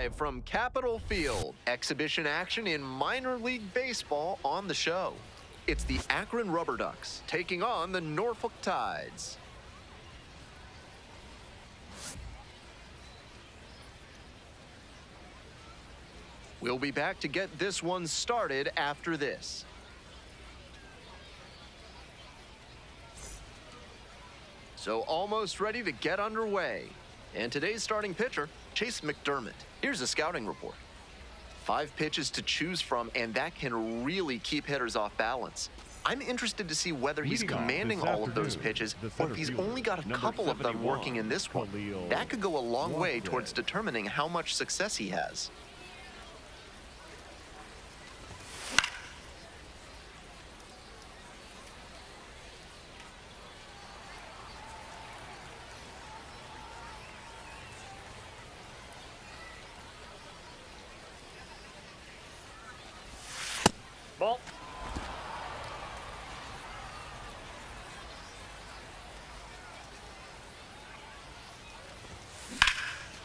live from Capitol Field. Exhibition action in minor league baseball on the show. It's the Akron RubberDucks taking on the Norfolk Tides. We'll be back to get this one started after this. So almost ready to get underway. And today's starting pitcher, Chase McDermott. Here's a scouting report. 5 pitches to choose from, and that can really keep hitters off balance. I'm interested to see whether he's commanding all of those pitches or if he's only got a couple of them working in this one. That could go a long way towards determining how much success he has. Ball.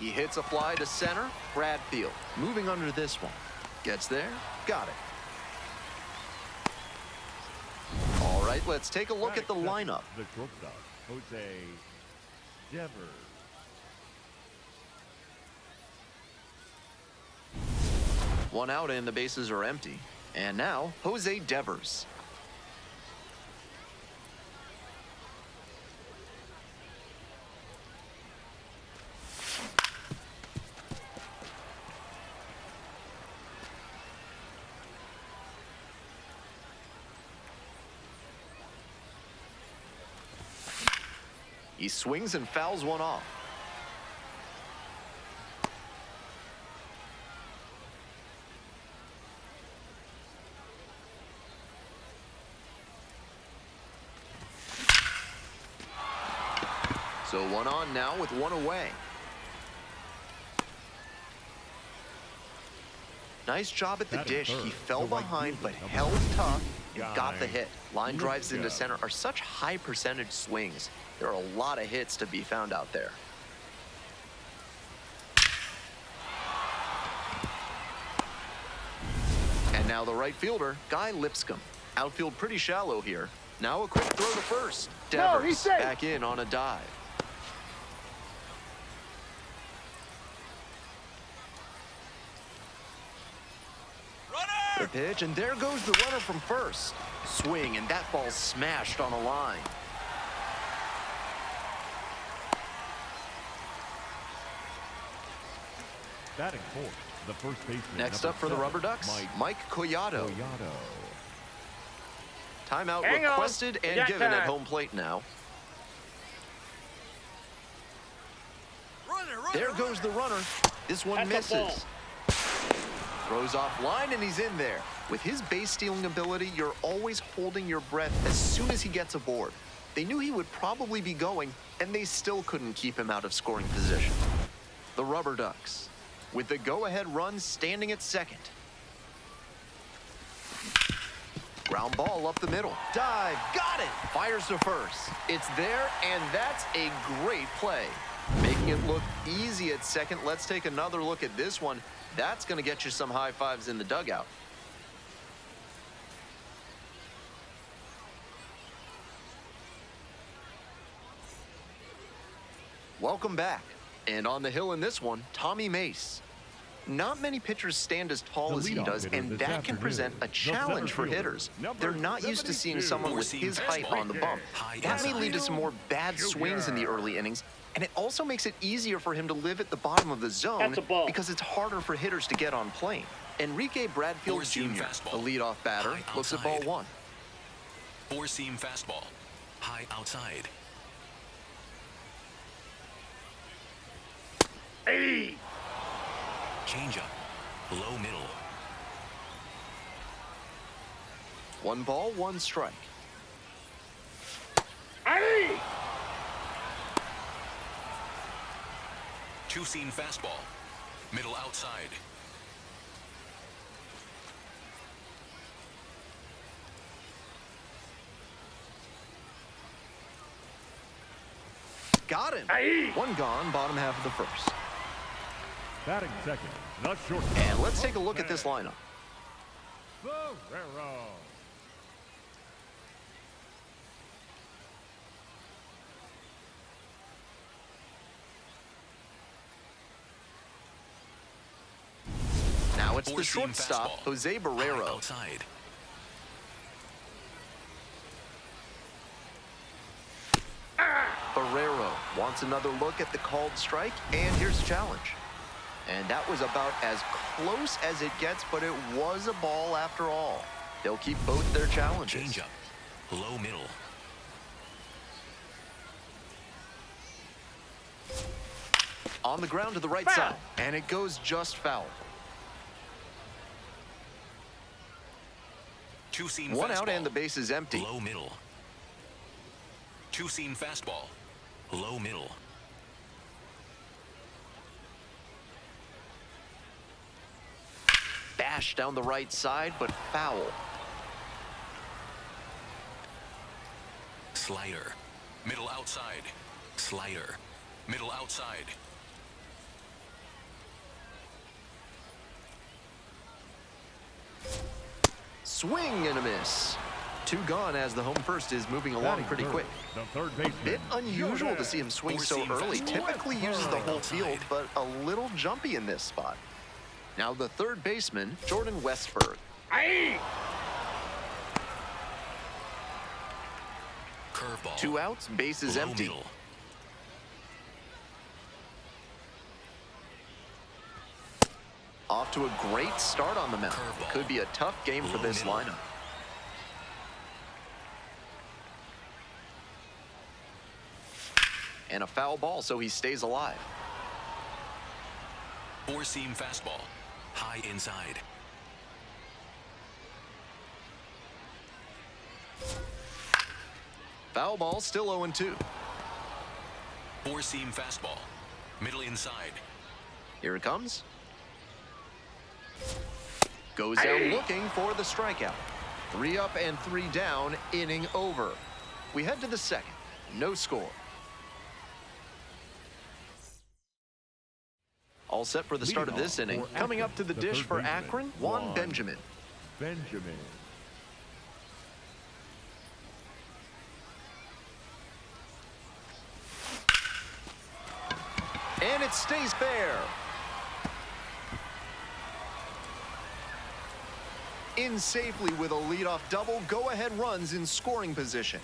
He hits a fly to center. Bradfield moving under this one. Gets there. Got it. All right, let's take a look at the lineup. The shortstop, Jose Devers. One out and the bases are empty. And now, Jose Devers. He swings and fouls one off. So one on now with one away. Nice job at the dish. He fell behind but held tough and got the hit. Line drives into center are such high percentage swings. There are a lot of hits to be found out there. And now the right fielder, Guy Lipscomb. Outfield pretty shallow here. Now a quick throw to first. Devers back in on a dive. The pitch, and there goes the runner from first. Swing, and that ball's smashed on a line. Batting fourth, the first baseman. Next up for the RubberDucks, Mike Collado. Timeout requested and given at home plate now. There goes the runner. This one misses. Throws off line, and he's in there. With his base stealing ability, you're always holding your breath as soon as he gets aboard. They knew he would probably be going, and they still couldn't keep him out of scoring position. The RubberDucks, with the go-ahead run standing at second. Ground ball up the middle. Dive, got it! Fires to first. It's there, and that's a great play. Making it look easy at second. Let's take another look at this one. That's going to get you some high fives in the dugout. Welcome back. And on the hill in this one, Tommy Mace. Not many pitchers stand as tall as he does, and that can present a challenge for hitters. They're not used to seeing someone with his height on the bump. That may lead to some more bad swings in the early innings, and it also makes it easier for him to live at the bottom of the zone because it's harder for hitters to get on plane. Enrique Bradfield Jr., the leadoff batter, looks at ball one. Four-seam fastball, high outside. Hey! Changeup, low middle. 1 ball, 1 strike. Hey! Two-seam fastball, middle outside. Got him. Aye. 1 gone, bottom half of the first. Batting second, the shortstop. And let's take a look at this lineup. Barrero. Now it's the Four-seam shortstop, fastball. Jose High Barrero. outside. Barrero wants another look at the called strike, and here's a challenge. And that was about as close as it gets, but it was a ball after all. They'll keep both their challenges. Change up. Low middle. On the ground to the right Foul. side, and it goes just foul. Two-seam One fastball. out and the base is empty. Low middle. Two-seam fastball. Low middle. Bash down the right side, but foul. Slider. Middle outside. Slider. Middle outside. Swing and a miss. Two gone as the home first is moving along Batting pretty third, quick. The third baseman. Bit unusual to see him swing so Four-seam early. fastball. Typically uses the whole Outside. field, but a little jumpy in this spot. Now the third baseman, Jordan Westberg. Aye. Curveball. Two outs, base is Low empty. middle. Off to a great start on the mound. Curveball. Could be a tough game for Low this middle. lineup. And a foul ball, so he stays alive. Four-seam fastball. High inside. Foul ball, still 0-2. Four-seam fastball. Middle inside. Here it comes. Goes down looking for the strikeout. 3 up and 3 down, inning over. We head to the second. No score. All set for the start of Leading this off inning. for Coming up to Akron, the the dish third for baseman, Akron, Juan Juan Benjamin. Benjamin. And it stays fair. In safely with a leadoff double, go-ahead runs in scoring position.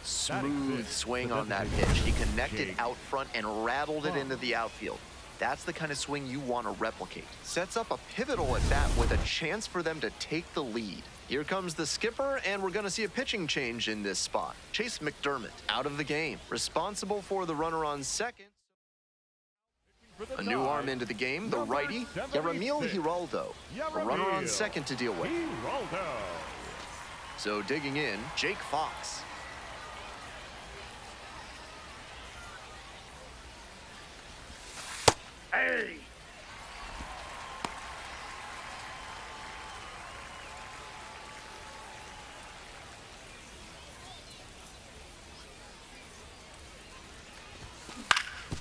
Smooth swing on that pitch. He connected out front and rattled it into the outfield. That's the kind of swing you want to replicate. Sets up a pivotal at bat with a chance for them to take the lead. Here comes the skipper, and we're going to see a pitching change in this spot. Chase McDermott out of the game, responsible for the runner on second. A new arm into the game, the righty, Yaramil Giraldo. A runner on second to deal with. Giraldo. So digging in, Jake Fox. Hey.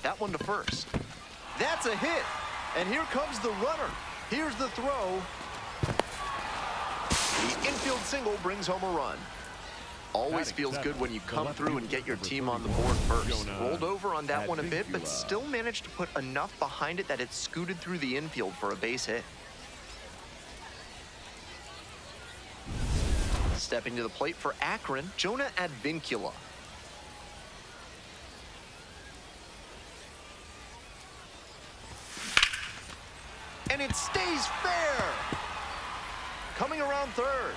That one to first. That's a hit. And here comes the runner. Here's the throw. The infield single brings home a run. Always feels good when you come through and get your team on the board first. Rolled over on that one a bit, but still managed to put enough behind it that it scooted through the infield for a base hit. Stepping to the plate for Akron, Jonah Advincula. And it stays fair. Coming around third.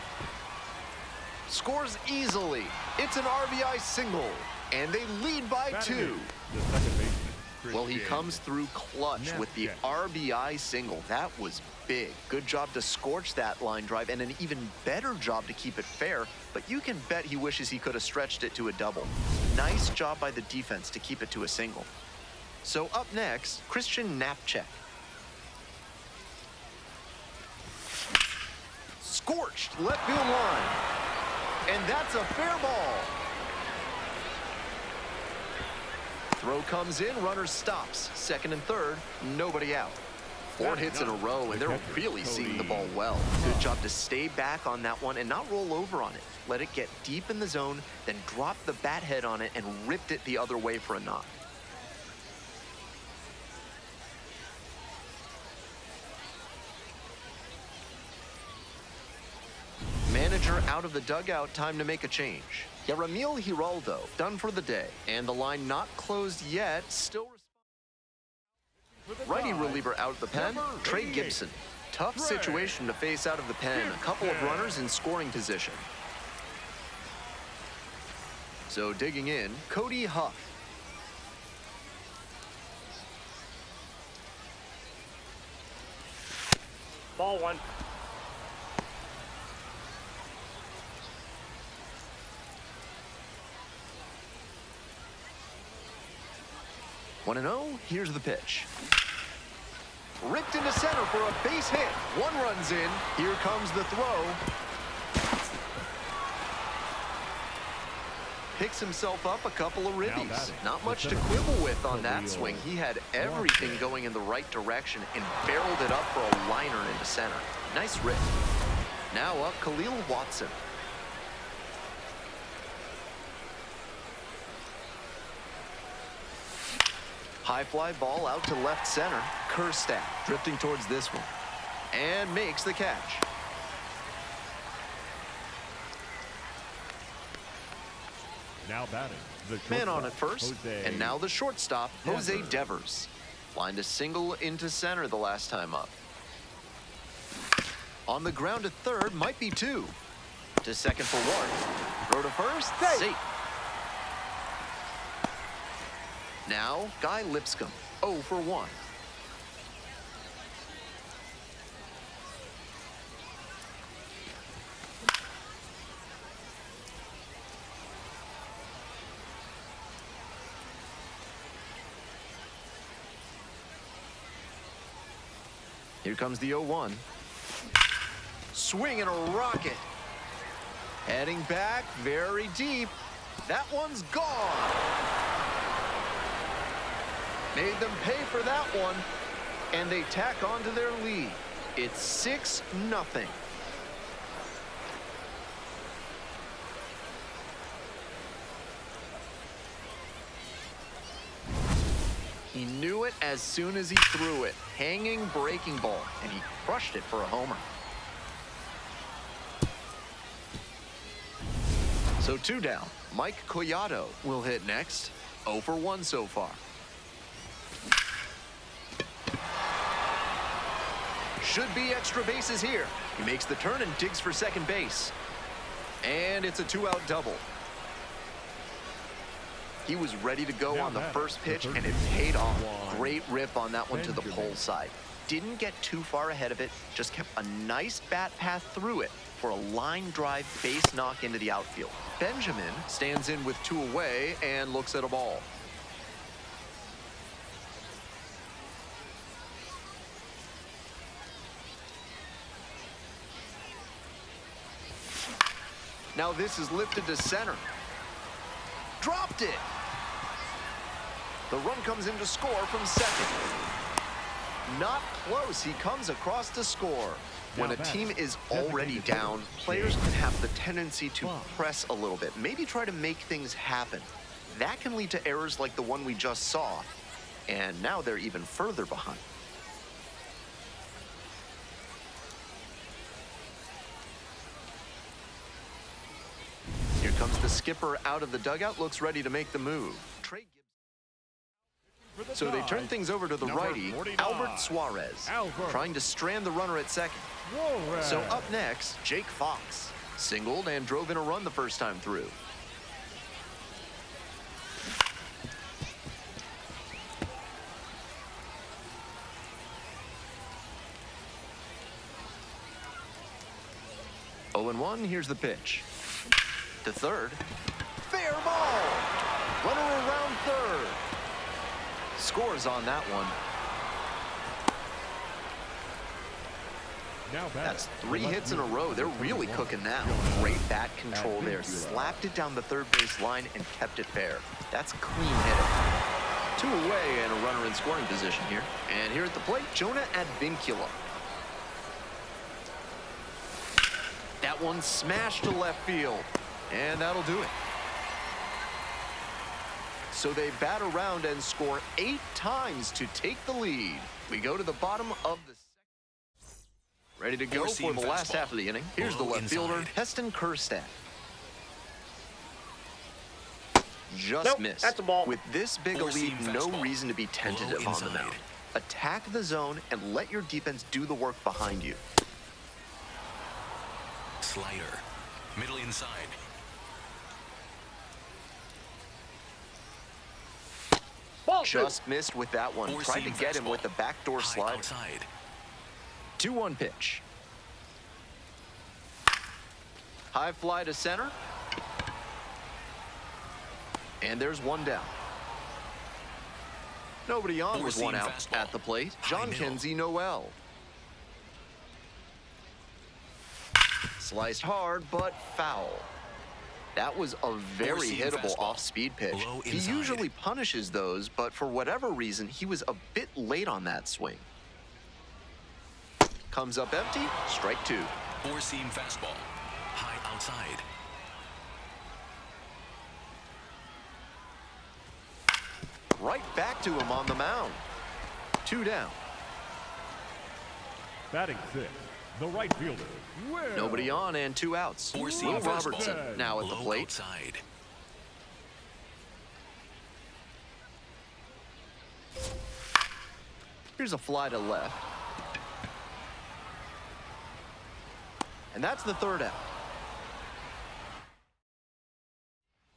Scores easily. It's an RBI single. And they lead by 2. The second baseman. Well, he Christian. comes through clutch with the RBI single. That was big. Good job to scorch that line drive, and an even better job to keep it fair, but you can bet he wishes he could have stretched it to a double. Nice job by the defense to keep it to a single. So up next, Christian Knapczyk. Scorched left field line. And that's a fair ball. Throw comes in, runner stops. Second and third, nobody out. 4 hits in a row, and they're really seeing the ball well. Good job to stay back on that one and not roll over on it. Let it get deep in the zone, then drop the bat head on it and ripped it the other way for a knock. Manager out of the dugout, time to make a change. Yaramil Giraldo done for the day, and the line not closed yet, still righty reliever out of the pen, Trey Gibson. Tough situation to face out of the pen, a couple of runners in scoring position. So digging in, Cody Huff. Ball 1. 1-0, here's the pitch. Ripped into center for a base hit. 1 run's in. Here comes the throw. Picks himself up a couple of ribbies. Not much to quibble with on that swing. He had everything going in the right direction and barreled it up for a liner into center. Nice rip. Now up Khalil Watson. High fly ball out to left center. Kerstadt drifting towards this one and makes the catch. Now batting, the Man on shortstop, at first, Jose. and now the shortstop, Jose Devers. Devers. Lined a single into center the last time up. On the ground to third, might be 2. To second for 1. Throw to first, safe. Now, Guy Lipscomb, 0 for 1. Here comes the 0-1. Swing and a rocket. Heading back very deep. That one's gone. Made them pay for that one, and they tack on to their lead. It's 6-0. He knew it as soon as he threw it. Hanging breaking ball, and he crushed it for a homer. So 2 down. Mike Collado will hit next. 0 for 1 so far. Should be extra bases here. He makes the turn and digs for second base. And it's a 2-out double. He was ready to go on the first pitch, and it paid off. Great rip on that one to the pole side. Didn't get too far ahead of it, just kept a nice bat path through it for a line drive base knock into the outfield. Benjamin stands in with 2 away and looks at a ball. Now this is lifted to center. Dropped it. The run comes in to score from second. Not close. He comes across to score. When a team is already down, players can have the tendency to press a little bit, maybe try to make things happen. That can lead to errors like the one we just saw, and now they're even further behind. Here comes the skipper out of the dugout, looks ready to make the move. So they turn things over to the righty, Albert Suarez, trying to strand the runner at second. So up next, Jake Fox. Singled and drove in a run the first time through. Oh and 1, here's the pitch. To third. Fair ball! Runner around third. Scores on that one. That's 3 hits in a row. They're really cooking now. Great bat control there. Slapped it down the third base line and kept it fair. That's clean hitting. Two away and a runner in scoring position here. And here at the plate, Jonah Advincula. That one smashed to left field, and that'll do it. So they bat around and score 8 times to take the lead. We go to the bottom of the second. Ready to go for the last half of the inning. Here's the left fielder, Heston Kjerstad. Just missed. That's a ball. With this big a lead, no reason to be tentative on the mound. Attack the zone and let your defense do the work behind you. Slider. Middle inside. Ball Just missed with that one. Tried to get him with the backdoor slider. 2-1 pitch. High fly to center. And there's one down. Nobody on with one out at the plate. John Kenzie Noel. Sliced hard, but foul. That was a very hittable off-speed pitch. He usually punishes those, but for whatever reason, he was a bit late on that swing. Comes up empty, strike 2. Four-seam fastball. High outside. Right back to him on the mound. 2 down. Batting 6, the right fielder, Will. Nobody on and 2 outs. Will Robertson now at the plate. Outside. Here's a fly to left. And that's the 3rd out.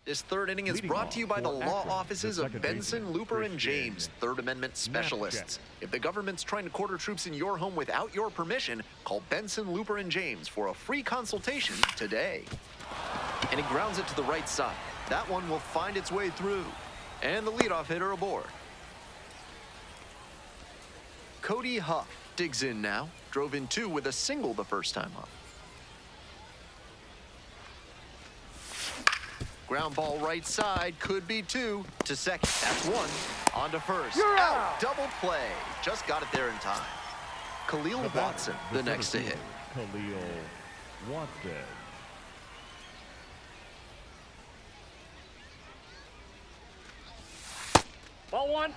This 3rd inning is brought to you by the law offices of Benson, Looper, and James, Third Amendment specialists. If the government's trying to quarter troops in your home without your permission, call Benson, Looper, and James for a free consultation today. And he grounds it to the right side. That one will find its way through. And the leadoff hitter aboard. Cody Huff digs in now. Drove in 2 with a single the first time up. Ground ball right side, could be 2 to second. That's 1. On to first. You're out. Double play. Just got it there in time. Khalil Watson, the next to hit. Khalil Watson. Ball 1.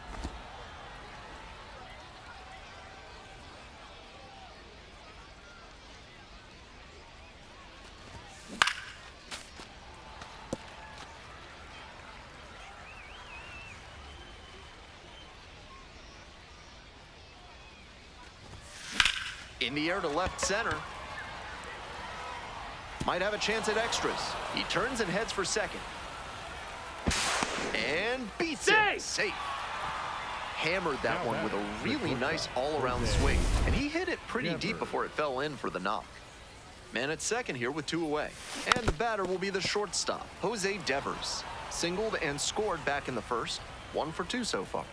In the air to left center. Might have a chance at extras. He turns and heads for second. And beats it. Safe. Hammered that one with a really nice all-around swing. And he hit it pretty deep before it fell in for the knock. Man at second here with 2 away. And the batter will be the shortstop, Jose Devers. Singled and scored back in the first. 1 for 2 so far.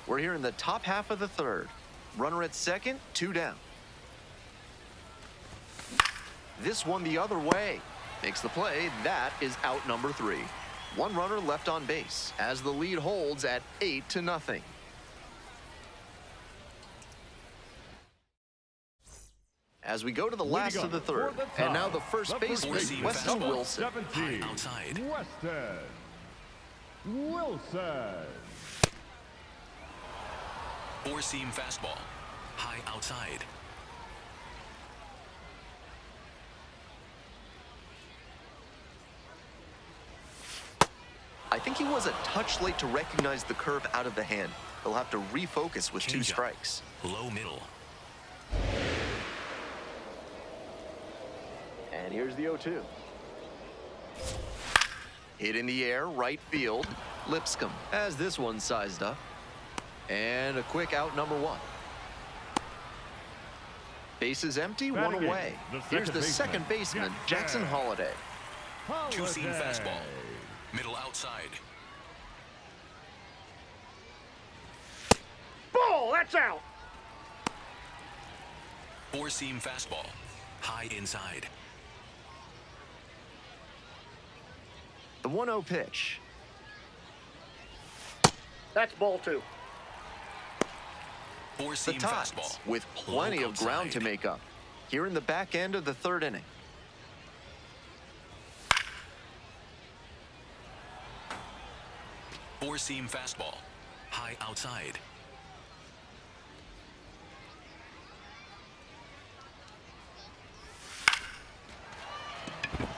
We're here in the top half of the 3rd. Runner at second, 2 down. This one the other way. Makes the play. That is out number 3. 1 runner left on base as the lead holds at 8-0. As we go to the last of the 3rd. And now the first baseman, Weston Wilson. 17, outside. Weston Wilson. Four-seam fastball. High outside. I think he was a touch late to recognize the curve out of the hand. He'll have to refocus with 2 strikes. Low middle. And here's the 0-2. Hit in the air, right field. Lipscomb has this one sized up. And a quick out number 1. Bases empty, 1 away. Here's the second baseman, Jackson Holliday. Two-seam fastball. Middle outside. Ball, that's out. Four-seam fastball. High inside. The 1-0 pitch. That's ball 2. The Four-seam Tides fastball. with plenty Low of ground to outside. make up here in the back end of the 3rd inning. Four-seam fastball. High outside.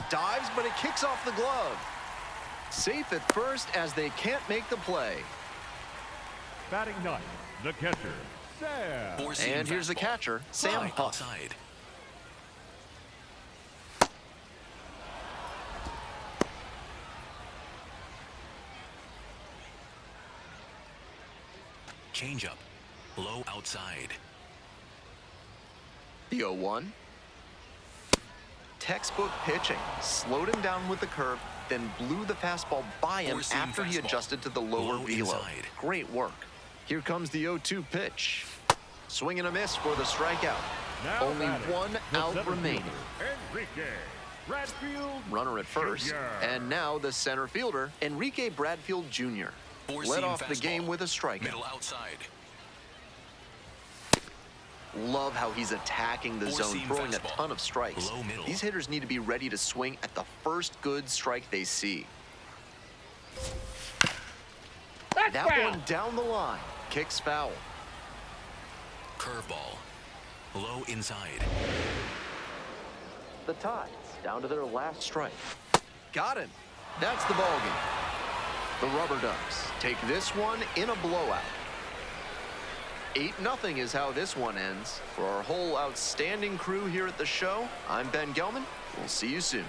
Dives, but it kicks off the glove. Safe at first as they can't make the play. Batting ninth, the catcher, Sam. Four-seam And here's the fastball. catcher, Sam High Huff. outside. Changeup. Low outside. The 0-1. Textbook pitching. Slowed him down with the curve, then blew the fastball by him Four-seam after he fastball. adjusted to the lower Low velo. inside. Great work. Here comes the 0-2 pitch. Swing and a miss for the strikeout. Now Only batting, one the out center remaining. fielder, Enrique Bradfield Runner at first. Jr. And now the center fielder, Enrique Bradfield Jr. Four-seam Led off the fastball. game with a strikeout. Middle outside. Love how he's attacking the zone, Four-seam throwing a fastball. ton of strikes. Low middle. These hitters need to be ready to swing at the first good strike they see. That's That foul. one down the line. Kicks foul. Curveball. Low inside. The Tides down to their last strike. Got him. That's the ballgame. The RubberDucks take this one in a blowout. 8-0 is how this one ends. For our whole outstanding crew here at the show, I'm Ben Gelman. We'll see you soon.